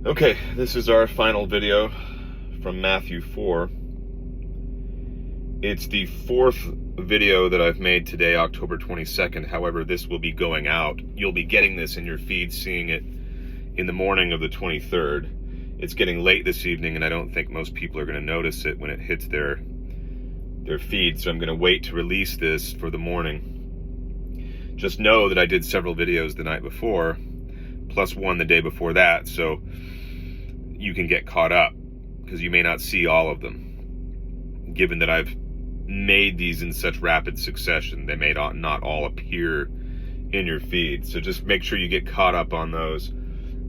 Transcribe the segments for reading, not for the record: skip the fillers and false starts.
Okay, this is our final video from Matthew 4. It's the fourth video that I've made today, October 22nd. However, this will be going out. You'll be getting this in your feed, seeing it in the morning of the 23rd. It's getting late this evening, and I don't think most people are going to notice it when it hits their feed, so I'm going to wait to release this for the morning. Just know that I did several videos the night before, plus one the day before that, so you can get caught up, because you may not see all of them. Given that I've made these in such rapid succession, they may not all appear in your feed. So just make sure you get caught up on those.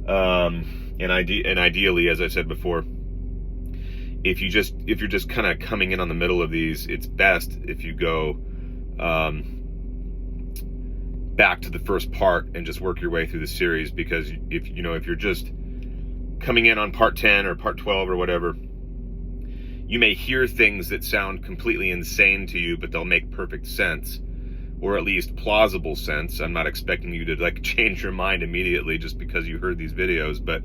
And ideally, as I said before, if you're just kind of coming in on the middle of these, it's best if you go back to the first part and just work your way through the series, because if you're just coming in on part 10 or part 12 or whatever, you may hear things that sound completely insane to you, but they'll make perfect sense, or at least plausible sense. I'm not expecting you to change your mind immediately just because you heard these videos, but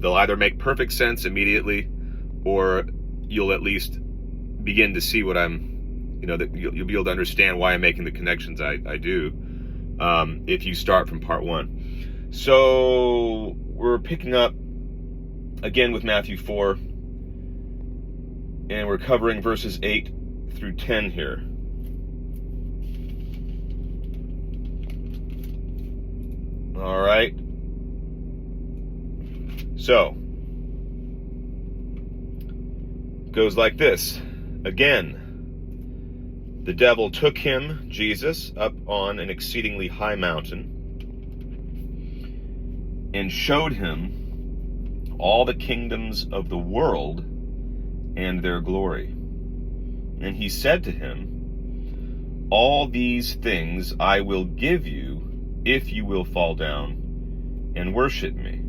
they'll either make perfect sense immediately, or you'll at least begin to see what that you'll be able to understand why I'm making the connections I do, if you start from part 1. So we're picking up again with Matthew 4, and we're covering verses 8 through 10 here. All right. So, it goes like this. Again, the devil took him, Jesus, up on an exceedingly high mountain and showed him all the kingdoms of the world and their glory. And he said to him, "All these things I will give you if you will fall down and worship me."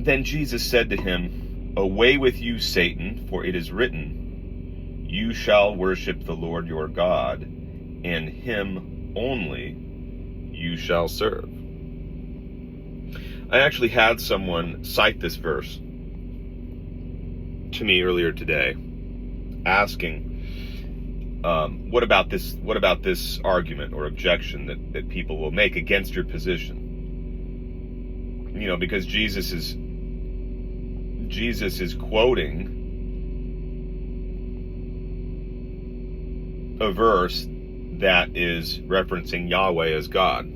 Then Jesus said to him, "Away with you, Satan, for it is written, you shall worship the Lord your God, and him only you shall serve." I actually had someone cite this verse to me earlier today, asking, what about this argument or objection that people will make against your position? Because Jesus is quoting a verse that is referencing Yahweh as God,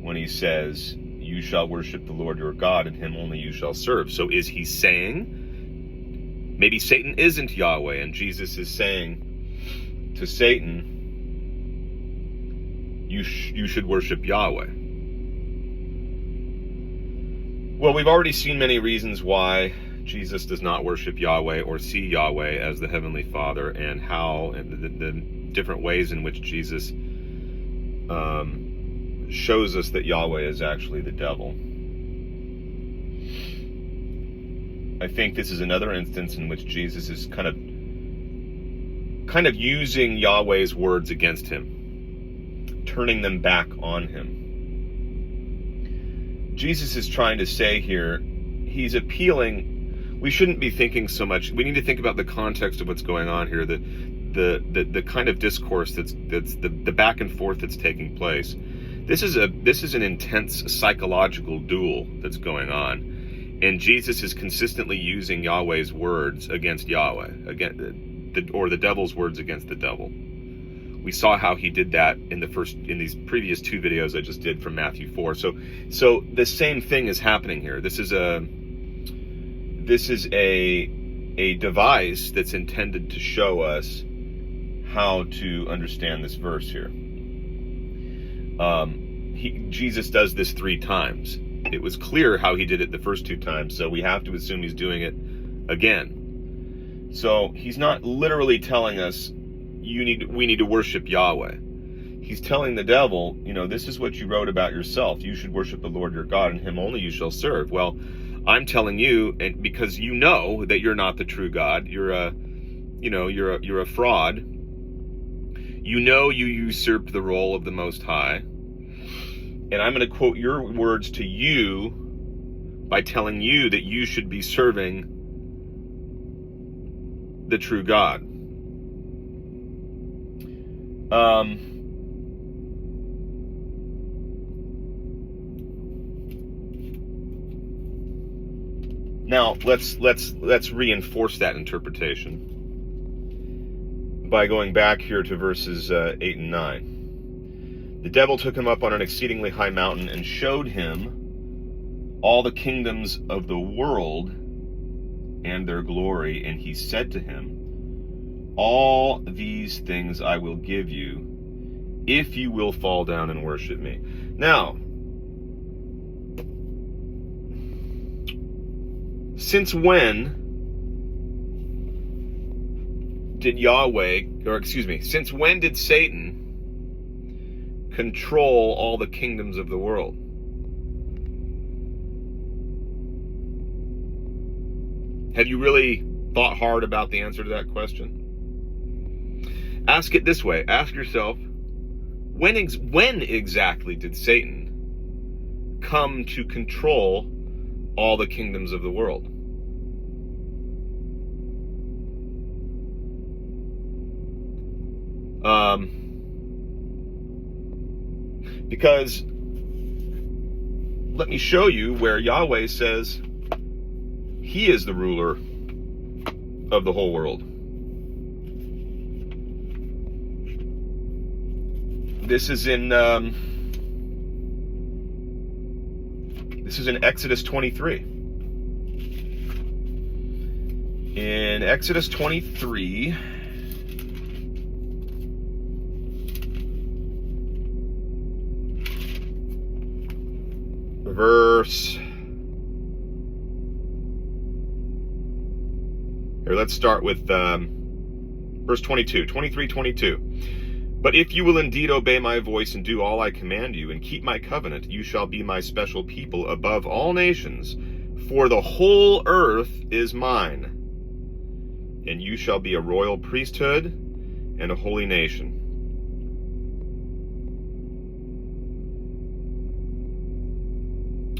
when he says, "You shall worship the Lord your God, and him only you shall serve." So is he saying maybe Satan isn't Yahweh, and Jesus is saying to Satan, you should worship Yahweh? Well, we've already seen many reasons why Jesus does not worship Yahweh or see Yahweh as the Heavenly Father, and the different ways in which Jesus shows us that Yahweh is actually the devil. I think this is another instance in which Jesus is kind of using Yahweh's words against him, turning them back on him. Jesus is trying to say here, he's appealing. We shouldn't be thinking so much. We need to think about the context of what's going on here, the kind of discourse that's the back and forth that's taking place. This is an intense psychological duel that's going on, and Jesus is consistently using Yahweh's words against Yahweh, or the devil's words against the devil. We saw how he did that in these previous two videos I just did from Matthew 4. So the same thing is happening here. This is a device that's intended to show us how to understand this verse here. Jesus does this 3 times. It was clear how he did it the first 2 times, so we have to assume he's doing it again. So he's not literally telling us we need to worship Yahweh. He's telling the devil, this is what you wrote about yourself. You should worship the Lord your God, and him only you shall serve. Well, I'm telling you, and because you know that you're not the true God, you're a fraud. You know you usurped the role of the Most High. And I'm going to quote your words to you by telling you that you should be serving the true God. Now let's reinforce that interpretation by going back here to verses 8 and 9. The devil took him up on an exceedingly high mountain and showed him all the kingdoms of the world and their glory, and he said to him, all these things I will give you if you will fall down and worship me. Now, since when did since when did Satan control all the kingdoms of the world? Have you really thought hard about the answer to that question? Ask it this way. Ask yourself, when exactly did Satan come to control all the kingdoms of the world? Because let me show you where Yahweh says he is the ruler of the whole world. This is in Exodus 23. In Exodus 23, let's start with verse 22, 23:22. But if you will indeed obey my voice and do all I command you and keep my covenant, you shall be my special people above all nations, for the whole earth is mine, and you shall be a royal priesthood and a holy nation.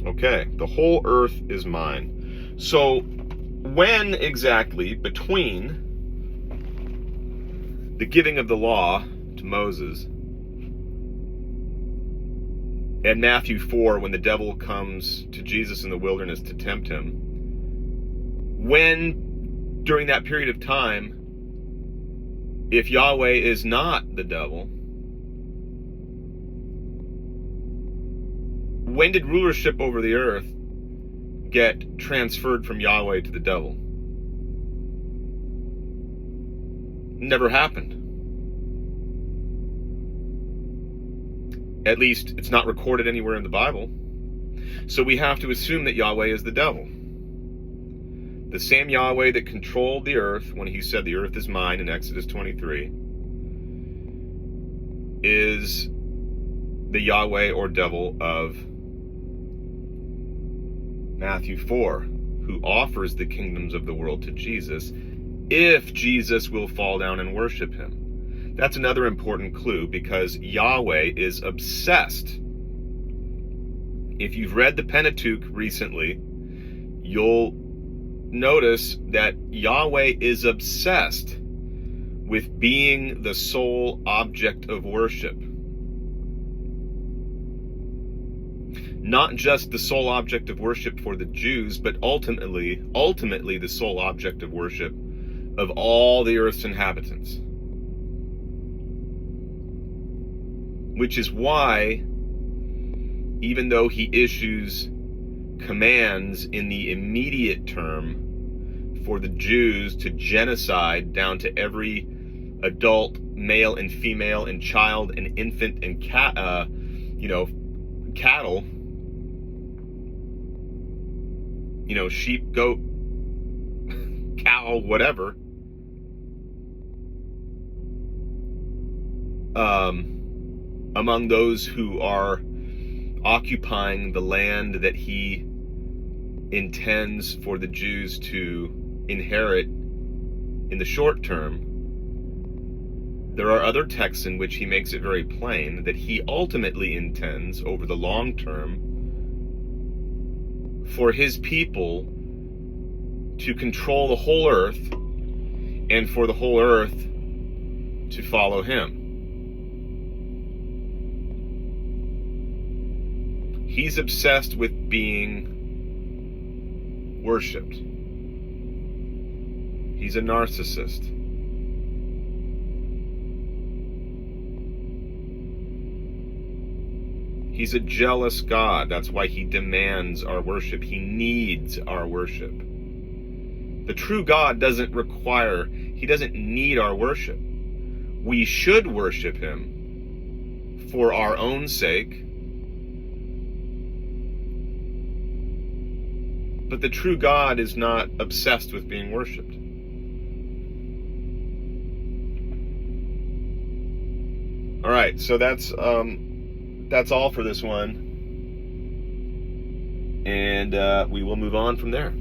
Okay, the whole earth is mine. So when exactly between the giving of the law to Moses and Matthew 4, when the devil comes to Jesus in the wilderness to tempt him, when during that period of time, if Yahweh is not the devil, when did rulership over the earth get transferred from Yahweh to the devil? Never happened. At least, it's not recorded anywhere in the Bible. So we have to assume that Yahweh is the devil. The same Yahweh that controlled the earth when he said the earth is mine in Exodus 23 is the Yahweh or devil of Matthew 4, who offers the kingdoms of the world to Jesus if Jesus will fall down and worship him. That's another important clue, because Yahweh is obsessed. If you've read the Pentateuch recently, you'll notice that Yahweh is obsessed with being the sole object of worship. Not just the sole object of worship for the Jews, but ultimately the sole object of worship of all the earth's inhabitants. Which is why, even though he issues commands in the immediate term for the Jews to genocide down to every adult, male and female, and child and infant and cattle, sheep, goat, cow, whatever, among those who are occupying the land that he intends for the Jews to inherit in the short term, There are other texts in which he makes it very plain that he ultimately intends, over the long term, for his people to control the whole earth and for the whole earth to follow him. He's obsessed with being worshipped. He's a narcissist. He's a jealous God. That's why he demands our worship. He needs our worship. The true God doesn't need our worship. We should worship him for our own sake. But the true God is not obsessed with being worshipped. All right, so that's all for this one, and we will move on from there.